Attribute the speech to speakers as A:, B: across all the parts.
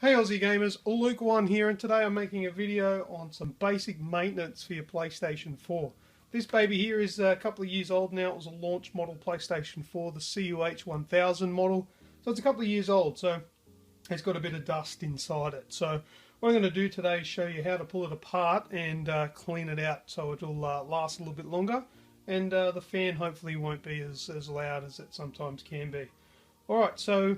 A: Hey Aussie gamers, Luke1 here, and today I'm making a video on some basic maintenance for your PlayStation 4. This baby here is a couple of years old now. It was a launch model PlayStation 4, the CUH1000 model. So it's a couple of years old, so it's got a bit of dust inside it. So what I'm going to do today is show you how to pull it apart and clean it out so it'll last a little bit longer, and the fan hopefully won't be as loud as it sometimes can be. Alright, so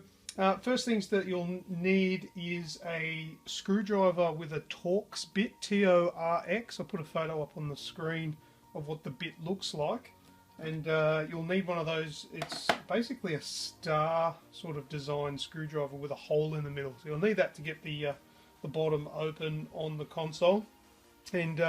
A: first things that you'll need is a screwdriver with a Torx bit, T-O-R-X. I'll put a photo up on the screen of what the bit looks like. And you'll need one of those. It's basically a star sort of design screwdriver with a hole in the middle. So you'll need that to get the bottom open on the console. And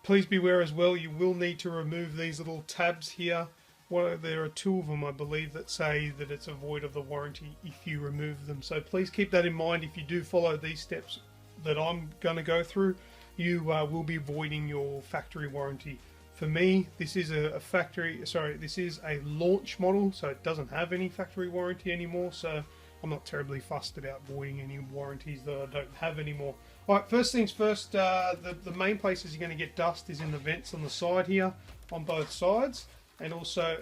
A: please beware as well, you will need to remove these little tabs here. There are two of them, I believe, that say that it's a void of the warranty if you remove them. So please keep that in mind. If you do follow these steps that I'm going to go through, you will be voiding your factory warranty. For me, this is this is a launch model, so it doesn't have any factory warranty anymore. So I'm not terribly fussed about voiding any warranties that I don't have anymore. Alright, first things first, the main places you're going to get dust is in the vents on the side here, on both sides, and also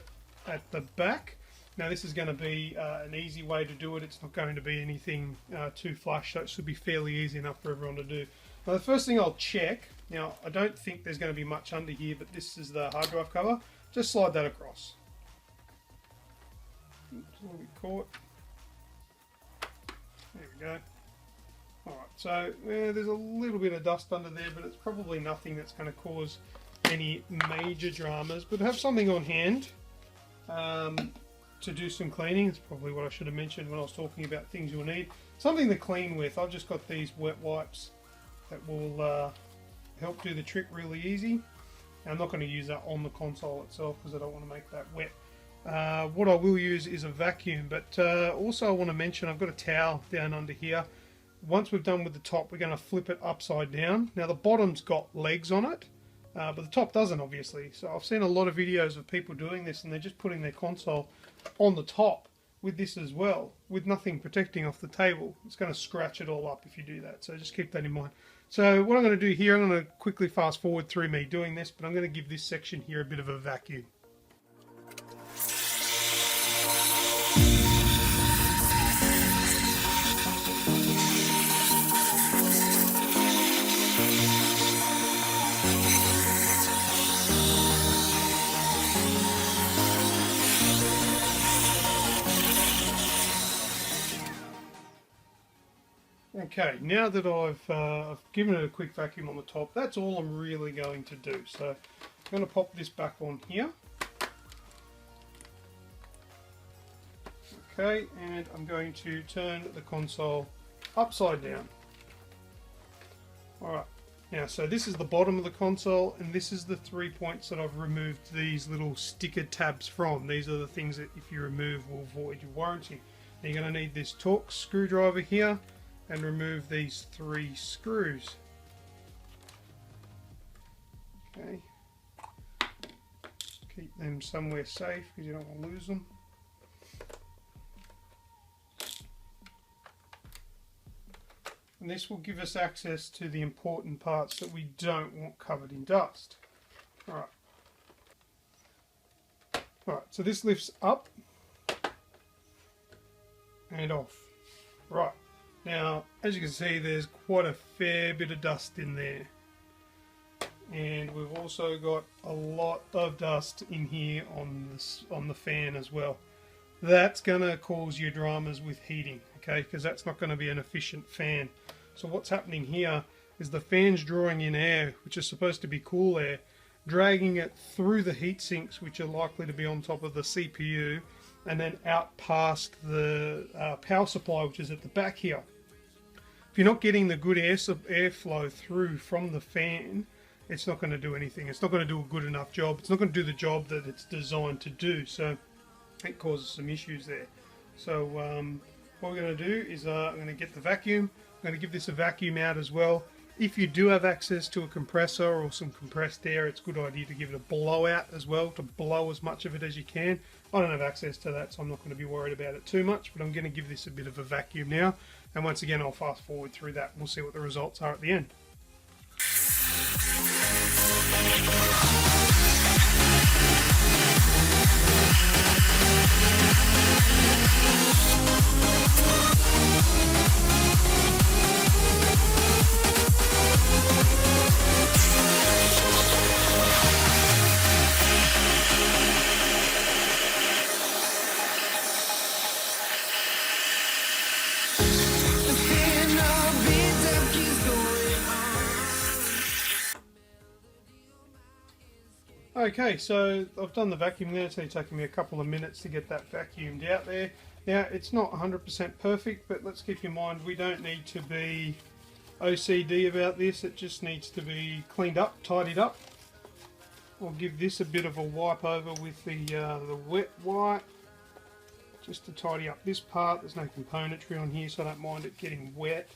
A: at the back. Now this is going to be an easy way to do it. It's not going to be anything too flash, so it should be fairly easy enough for everyone to do. Now the first thing I'll check, now I don't think there's going to be much under here, but this is the hard drive cover. Just slide that across. Oops, a little bit caught. There we go. Alright, so there's a little bit of dust under there, but it's probably nothing that's going to cause any major dramas, but have something on hand to do some cleaning. It's probably what I should have mentioned when I was talking about things you'll need. Something to clean with. I've just got these wet wipes that will help do the trick really easy. Now, I'm not going to use that on the console itself because I don't want to make that wet. What I will use is a vacuum, but also I want to mention I've got a towel down under here. Once we've done with the top, we're going to flip it upside down. Now the bottom's got legs on it, but the top doesn't, obviously. So I've seen a lot of videos of people doing this, and they're just putting their console on the top with this as well, with nothing protecting off the table. It's going to scratch it all up if you do that, so just keep that in mind. So what I'm going to do here, I'm going to quickly fast forward through me doing this, but I'm going to give this section here a bit of a vacuum. Okay, now that I've given it a quick vacuum on the top, that's all I'm really going to do. So I'm going to pop this back on here. Okay, and I'm going to turn the console upside down. Alright, now so this is the bottom of the console, and this is the 3 points that I've removed these little sticker tabs from. These are the things that if you remove will void your warranty. Now you're going to need this Torx screwdriver here, and remove these 3 screws. Okay, keep them somewhere safe because you don't want to lose them. And this will give us access to the important parts that we don't want covered in dust. Alright, so this lifts up and off. Right. Now, as you can see, there's quite a fair bit of dust in there. And we've also got a lot of dust in here on the fan as well. That's going to cause you dramas with heating, okay? Because that's not going to be an efficient fan. So what's happening here is the fan's drawing in air, which is supposed to be cool air, dragging it through the heat sinks, which are likely to be on top of the CPU, and then out past the power supply, which is at the back here. If you're not getting the good airflow through from the fan, it's not going to do anything. It's not going to do a good enough job. It's not going to do the job that it's designed to do. So it causes some issues there. So what we're going to do is I'm going to get the vacuum. I'm going to give this a vacuum out as well. If you do have access to a compressor or some compressed air, it's a good idea to give it a blowout as well, to blow as much of it as you can. I don't have access to that, so I'm not going to be worried about it too much, but I'm going to give this a bit of a vacuum now. And once again, I'll fast forward through that and we'll see what the results are at the end. Okay, so I've done the vacuum there. It's only taken me a couple of minutes to get that vacuumed out there. Now, it's not 100% perfect, but let's keep in mind we don't need to be OCD about this. It just needs to be cleaned up, tidied up. I'll give this a bit of a wipe over with the wet wipe, just to tidy up this part. There's no componentry on here, so I don't mind it getting wet.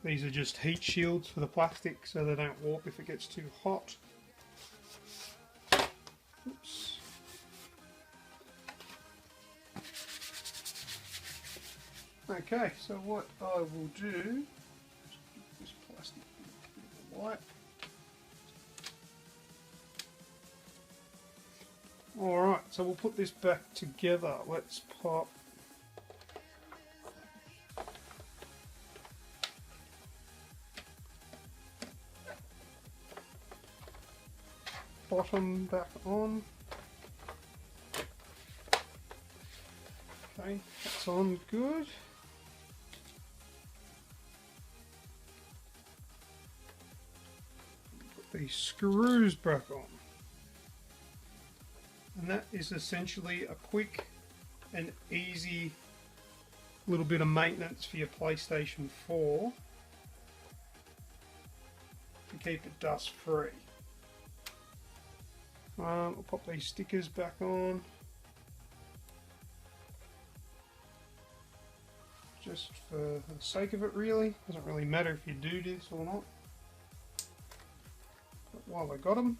A: These are just heat shields for the plastic so they don't warp if it gets too hot. Oops. Okay, so what I will do is give this plastic a bit of a wipe. Alright, so we'll put this back together. Let's pop bottom back on. Okay, that's on good. Put these screws back on. And that is essentially a quick and easy little bit of maintenance for your PlayStation 4 to keep it dust free. We'll pop these stickers back on, just for the sake of it really. Doesn't really matter if you do this or not, but while I got them.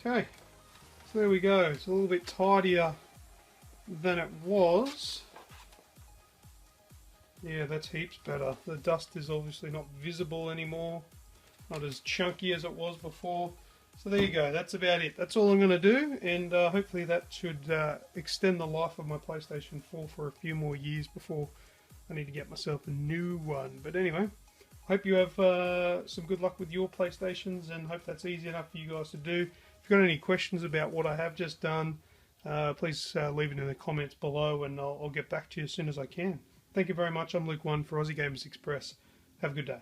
A: Okay, so there we go. It's a little bit tidier than it was. Yeah, that's heaps better. The dust is obviously not visible anymore, not as chunky as it was before. So there you go, that's about it. That's all I'm going to do, and hopefully that should extend the life of my PlayStation 4 for a few more years before I need to get myself a new one. But anyway, hope you have some good luck with your PlayStations, and hope that's easy enough for you guys to do. If you've got any questions about what I have just done, please leave it in the comments below, and I'll get back to you as soon as I can. Thank you very much. I'm Luke1 for Aussie Gamers Express. Have a good day.